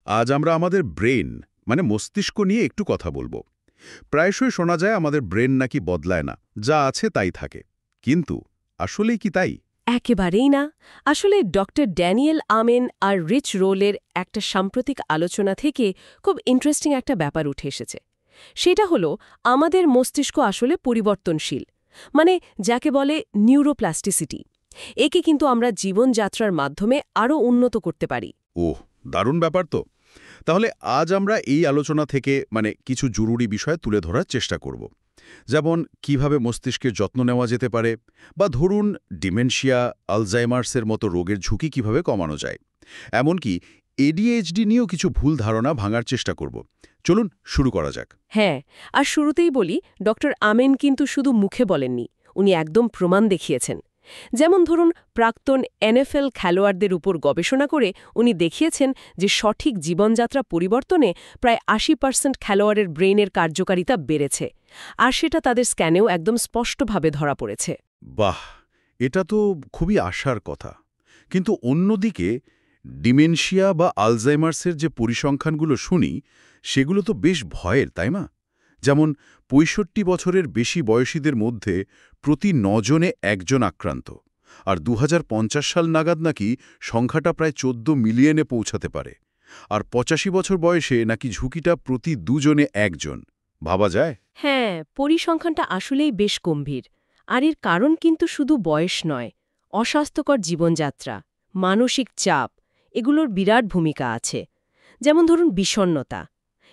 আজ আমরা আমাদের ব্রেন মানে মস্তিষ্ক নিয়ে একটু কথা বলবো। প্রায়শই শোনা যায় আমাদের ব্রেন নাকি বদলায় না, যা আছে তাই থাকে। কিন্তু আসলেই কি তাই? একেবারেই না। আসলে ডক্টর ড্যানিয়েল আমেন আর রিচ রোলের একটা সাম্প্রতিক আলোচনা থেকে খুব ইন্টারেস্টিং একটা ব্যাপার উঠে এসেছে। সেটা হলো আমাদের মস্তিষ্ক আসলে পরিবর্তনশীল, মানে যাকে বলে নিউরোপ্লাস্টিসিটি। একে কিন্তু আমরা জীবনযাত্রার মাধ্যমে আরও উন্নত করতে পারি। ওহ, দারুণ ব্যাপার তো। তাহলে আজ আমরা এই আলোচনা থেকে কিছু জরুরি বিষয় তুলে ধরার চেষ্টা করব। যেমন কিভাবে মস্তিষ্কের যত্ন নেওয়া যেতে পারে, বা ধরুন ডিমেনশিয়া, আলজাইমার্সের মতো রোগের ঝুঁকি কিভাবে কমানো যায়। এমনকি এডিএইচডি নিয়েও কিছু ভুল ধারণা ভাঙার চেষ্টা করব। চলুন শুরু করা যাক। হ্যাঁ, আর শুরুতেই বলি, ডক্টর আমেন কিন্তু শুধু মুখে বলেননি, উনি একদম প্রমাণ দেখিয়েছেন। যেমন ধরুন, প্রাক্তন এনএফএল খেলোয়াড়দের উপর গবেষণা করে উনি দেখিয়েছেন যে সঠিক জীবনযাত্রা পরিবর্তনে প্রায় ৮০% খেলোয়াড়ের ব্রেইনের কার্যকারিতা বেড়েছে, আর সেটা তাদের স্ক্যানেও একদম স্পষ্টভাবে ধরা পড়েছে। বাহ, এটা তো খুবই আশার কথা। কিন্তু অন্যদিকে ডিমেনশিয়া বা আলজাইমার্সের যে পরিসংখ্যানগুলো শুনি, সেগুলো তো বেশ ভয়ের, তাই না? যেমন ৬৫ বছরের বেশি বয়সীদের মধ্যে প্রতি ৯ জনে একজন আক্রান্ত, আর ২০৫০ সাল নাগাদ নাকি সংখ্যাটা প্রায় ১৪ মিলিয়নে পৌঁছাতে পারে। আর ৮৫ বছর বয়সে নাকি ঝুঁকিটা প্রতি ২ জনে একজন। ভাবা যায়? হ্যাঁ, পরিসংখ্যানটা আসলেই বেশ গম্ভীর। আর এর কারণ কিন্তু শুধু বয়স নয়, অস্বাস্থ্যকর জীবনযাত্রা, মানসিক চাপ, এগুলোর বিরাট ভূমিকা আছে। যেমন ধরুন বিষণ্ণতা,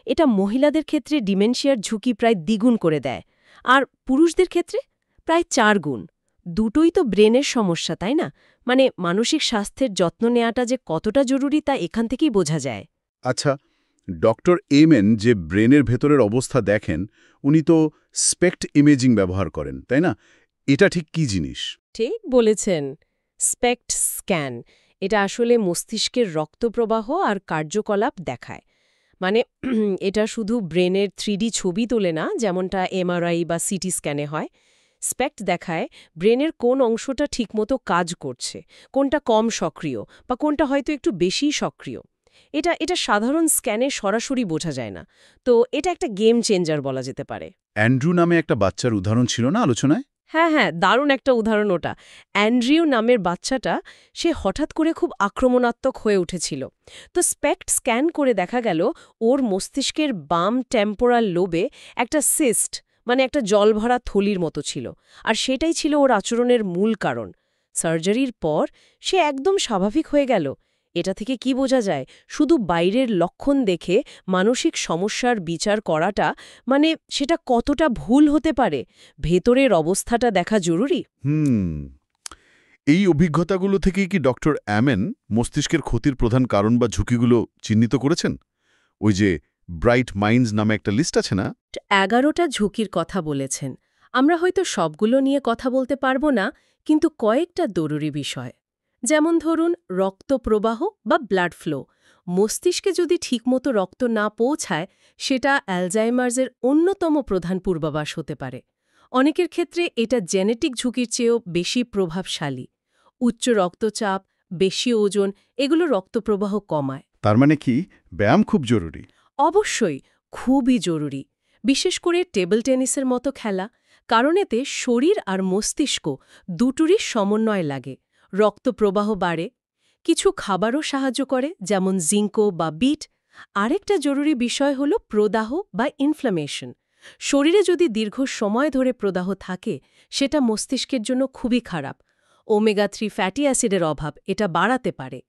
এটা মহিলাদের ক্ষেত্রে ডিমেনশিয়ার ঝুঁকি প্রায় দ্বিগুণ করে দেয়, আর পুরুষদের ক্ষেত্রে প্রায় ৪ গুণ। দুটোই তো ব্রেনের সমস্যা, তাই না? মানে মানসিক স্বাস্থ্যের যত্ন নেওয়াটা যে কতটা জরুরি তা এখান থেকেই বোঝা যায়। আচ্ছা, ডক্টর এমেন যে ব্রেনের ভেতরের অবস্থা দেখেন, উনি তো স্পেক্ট ইমেজিং ব্যবহার করেন, তাই না? এটা ঠিক কী জিনিস? ঠিক বলেছেন। স্পেক্ট স্ক্যান, এটা আসলে মস্তিষ্কের রক্তপ্রবাহ আর কার্যকলাপ দেখায়। মানে এটা শুধু ব্রেনের 3D ছবি তোলে না, যেমনটা এমআরআই বা সিটি স্ক্যানে হয়। স্পেক্ট দেখায় ব্রেনের কোন অংশটা ঠিকমতো কাজ করছে, কোনটা কম সক্রিয় বা কোনটা হয়তো একটু বেশি সক্রিয়। এটা এটা সাধারণ স্ক্যানে সরাসরি বোঝা যায় না। তো এটা একটা গেম চেঞ্জার বলা যেতে পারে। অ্যান্ড্রু নামে একটা বাচ্চার উদাহরণ ছিল না আলোচনায়? হ্যাঁ, হ্যাঁ, দারুণ একটা উদাহরণ ওটা। অ্যান্ড্রিউ নামের বাচ্চাটা, সে হঠাৎ করে খুব আক্রমণাত্মক হয়ে উঠেছিল। তো স্পেক্ট স্ক্যান করে দেখা গেল ওর মস্তিষ্কের বাম টেম্পোরাল লোবে একটা সিস্ট, মানে একটা জলভরা থলির মতো ছিল, আর সেটাই ছিল ওর আচরণের মূল কারণ। সার্জারির পর সে একদম স্বাভাবিক হয়ে গেল। এটা থেকে কি বোঝা যায়? শুধু বাইরের লক্ষণ দেখে মানসিক সমস্যার বিচার করাটা, মানে সেটা কতটা ভুল হতে পারে, ভেতরের অবস্থাটা দেখা জরুরি। এই অভিজ্ঞতাগুলো থেকেই কি ডক্টর অ্যামেন মস্তিষ্কের ক্ষতির প্রধান কারণ বা ঝুঁকিগুলো চিহ্নিত করেছেন? ওই যে ব্রাইট মাইন্ডস নামে একটা লিস্ট আছে না? 11টা ঝুঁকির কথা বলেছেন। আমরা হয়তো সবগুলো নিয়ে কথা বলতে পারবো না, কিন্তু কয়েকটা জরুরি বিষয়। যেমন ধরুন রক্ত প্রবাহ বা ব্লাড ফ্লো। মস্তিষ্কে যদি ঠিকমতো রক্ত না পৌঁছায়, সেটা অ্যালজাইমার্সের অন্যতম প্রধান পূর্বাভাস হতে পারে। অনেকের ক্ষেত্রে এটা জেনেটিক ঝুঁকির চেয়েও বেশি প্রভাবশালী। উচ্চ রক্তচাপ, বেশি ওজন, এগুলো রক্তপ্রবাহ কমায়। তার মানে কি ব্যায়াম খুব জরুরি? অবশ্যই, খুবই জরুরি। বিশেষ করে টেবিল টেনিসের মতো খেলা, কারণ এতে শরীর আর মস্তিষ্ক দুটোরই সমন্বয় লাগে, রক্ত প্রবাহ বাড়ে। কিছু খাবারও সাহায্য করে, যেমন জিঙ্কো বা বিট। আরেকটা জরুরি বিষয় হল প্রদাহ বা ইনফ্লামেশন। শরীরে যদি দীর্ঘ সময় ধরে প্রদাহ থাকে, সেটা মস্তিষ্কের জন্য খুবই খারাপ। ওমেগা-3 ফ্যাটি অ্যাসিডের অভাব এটা বাড়াতে পারে।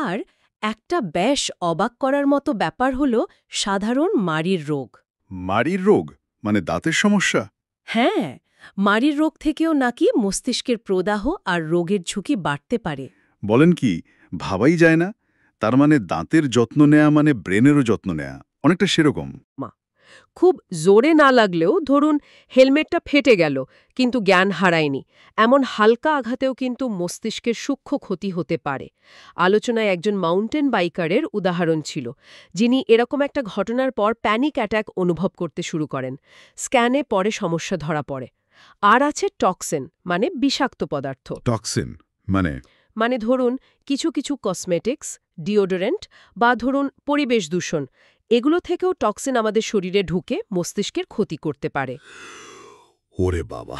আর একটা বেশ অবাক করার মতো ব্যাপার হল সাধারণ মাড়ির রোগ। মাড়ির রোগ? মানে দাঁতের সমস্যা? হ্যাঁ, মাড়ির রোগ থেকেও নাকি মস্তিষ্কের প্রদাহ আর রোগের ঝুঁকি বাড়তে পারে। বলেন কি, ভাবাই যায় না। তার মানে দাঁতের যত্ন নেয়া মানে ব্রেনেরও যত্ন নেয়া, অনেকটা সেরকম। মা, খুব জোরে না লাগলেও ধরুন হেলমেটটা ফেটে গেল, কিন্তু জ্ঞান হারায়নি, এমন হালকা আঘাতেও কিন্তু মস্তিষ্কের সূক্ষ্ম ক্ষতি হতে পারে। আলোচনায় একজন মাউন্টেন বাইকারের উদাহরণ ছিল, যিনি এরকম একটা ঘটনার পর প্যানিক অ্যাটাক অনুভব করতে শুরু করেন। স্ক্যানে পরে সমস্যা ধরা পড়ে। আর আছে টক্সিন, মানে বিষাক্ত পদার্থ। টক্সিন মানে? মানে ধরুন কিছু কিছু কসমেটিক্স, ডিওডোরেন্ট বা ধরুন পরিবেশ দূষণ, এগুলো থেকেও টক্সিন আমাদের শরীরে ঢুকে মস্তিষ্কের ক্ষতি করতে পারে। ওরে বাবা,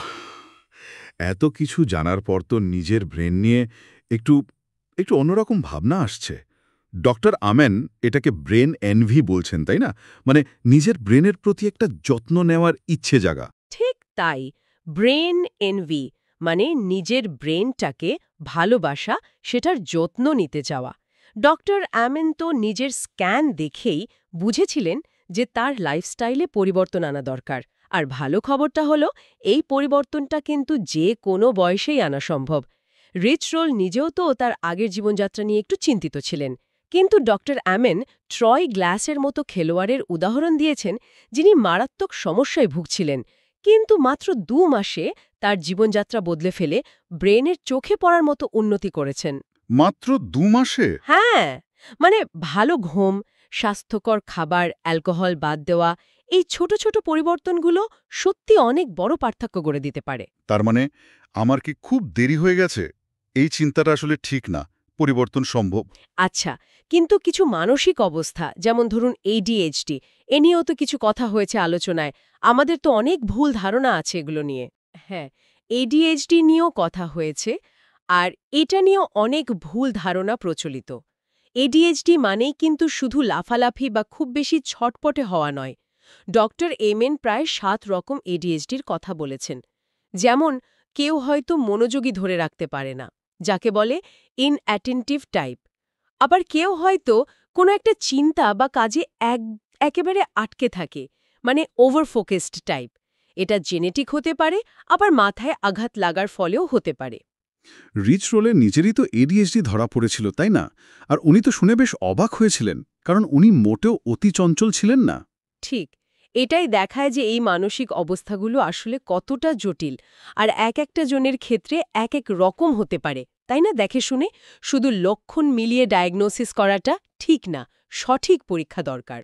এত কিছু জানার পর তো নিজের ব্রেন নিয়ে একটু একটু অন্যরকম ভাবনা আসছে। ডক্টর আমেন এটাকে ব্রেন এনভি বলছেন, তাই না? মানে নিজের ব্রেনের প্রতি একটা যত্ন নেওয়ার ইচ্ছে জাগা। ঠিক তাই, ব্রেন এনভি মানে নিজের ব্রেনটাকে ভালোবাসা, সেটার যত্ন নিতে চাওয়া। ডক্টর অ্যামেন তো নিজের স্ক্যান দেখেই বুঝেছিলেন যে তার লাইফস্টাইলে পরিবর্তন আনা দরকার। আর ভালো খবরটা হলো, এই পরিবর্তনটা কিন্তু যে কোনো বয়সেই আনা সম্ভব। রিচ রোল নিজেও তো তার আগের জীবনযাত্রা নিয়ে একটু চিন্তিত ছিলেন। কিন্তু ডক্টর অ্যামেন ট্রয় গ্লাসের মতো খেলোয়াড়ের উদাহরণ দিয়েছেন, যিনি মারাত্মক সমস্যায় ভুগছিলেন, কিন্তু মাত্র 2 মাসে তার জীবনযাত্রা বদলে ফেলে ব্রেনের চোখে পড়ার মতো উন্নতি করেছেন। মাত্র 2 মাসে? হ্যাঁ, মানে ভালো ঘুম, স্বাস্থ্যকর খাবার, অ্যালকোহল বাদ দেওয়া, এই ছোট ছোট পরিবর্তনগুলো সত্যি অনেক বড় পার্থক্য করে দিতে পারে। তার মানে আমার কি খুব দেরি হয়ে গেছে? এই চিন্তাটা আসলে ঠিক না। পরিবর্তন সম্ভব। আচ্ছা, কিন্তু কিছু মানসিক অবস্থা, যেমন ধরুন ADHD, এ নিয়েও তো কিছু কথা হয়েছে আলোচনায়। আমাদের তো অনেক ভুল ধারণা আছে এগুলো নিয়ে। হ্যাঁ, ADHD নিয়েও কথা হয়েছে, আর এটা নিয়েও অনেক ভুল ধারণা প্রচলিত। ADHD মানেই কিন্তু শুধু লাফালাফি বা খুব বেশি ছটপটে হওয়া নয়। ডক্টর এমেন প্রায় 7 রকম ADHDর কথা বলেছেন। যেমন কেউ হয়তো মনোযোগী ধরে রাখতে পারে না, যাকে বলে ইনঅ্যাটেনটিভ টাইপ। আবার কেউ হয়তো কোনো একটা চিন্তা বা কাজে একেবারে আটকে থাকে, মানে ওভার ফোকাসড টাইপ। এটা জেনেটিক হতে পারে, আবার মাথায় আঘাত লাগার ফলেও হতে পারে। রিচ রোলের নিজেরই তো এডিএইচডি ধরা পড়েছিল, তাই না? আর উনি তো শুনে বেশ অবাক হয়েছিলেন, কারণ উনি মোটেও অতি চঞ্চল ছিলেন না। ঠিক, এটাই দেখায় যে এই মানসিক অবস্থাগুলো আসলে কতটা জটিল, আর এক একটা জনের ক্ষেত্রে এক এক রকম হতে পারে, তাই না? দেখে শুনে শুধু লক্ষণ মিলিয়ে ডায়াগনোসিস করাটা ঠিক না, সঠিক পরীক্ষা দরকার।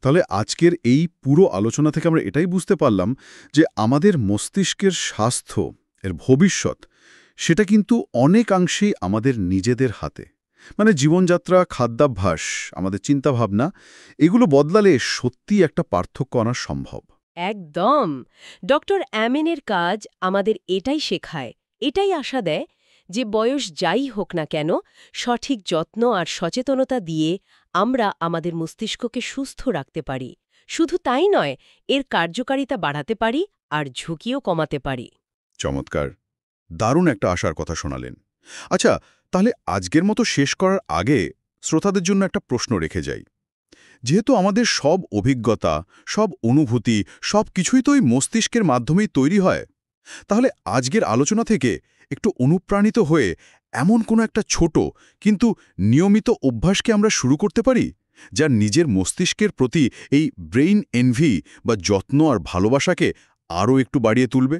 তাহলে আজকের এই পুরো আলোচনা থেকে আমরা এটাই বুঝতে পারলাম যে আমাদের মস্তিষ্কের স্বাস্থ্য, এর ভবিষ্যৎ, সেটা কিন্তু অনেকাংশেই আমাদের নিজেদের হাতে। মানে জীবনযাত্রা, খাদ্যাভ্যাস, আমাদের চিন্তাভাবনা, এগুলো বদলালে সত্যি একটা পার্থক্য আনা সম্ভব। একদম। ডক্টর অ্যামেনের কাজ আমাদের এটাই শেখায়, এটাই আশা দেয় যে বয়স যাই হোক না কেন, সঠিক যত্ন আর সচেতনতা দিয়ে আমরা আমাদের মস্তিষ্ককে সুস্থ রাখতে পারি। শুধু তাই নয়, এর কার্যকারিতা বাড়াতে পারি আর ঝুঁকিও কমাতে পারি। চমৎকার, দারুণ একটা আশার কথা শোনালেন। আচ্ছা, তাহলে আজকের মতো শেষ করার আগে শ্রোতাদের জন্য একটা প্রশ্ন রেখে যাই। যেহেতু আমাদের সব অভিজ্ঞতা, সব অনুভূতি, সব কিছুই তো ওই মস্তিষ্কের মাধ্যমেই তৈরি হয়, তাহলে আজকের আলোচনা থেকে একটু অনুপ্রাণিত হয়ে এমন কোনো একটা ছোট কিন্তু নিয়মিত অভ্যাসকে আমরা শুরু করতে পারি, যা নিজের মস্তিষ্কের প্রতি এই ব্রেইন এনভি বা যত্ন আর ভালোবাসাকে আরও একটু বাড়িয়ে তুলবে।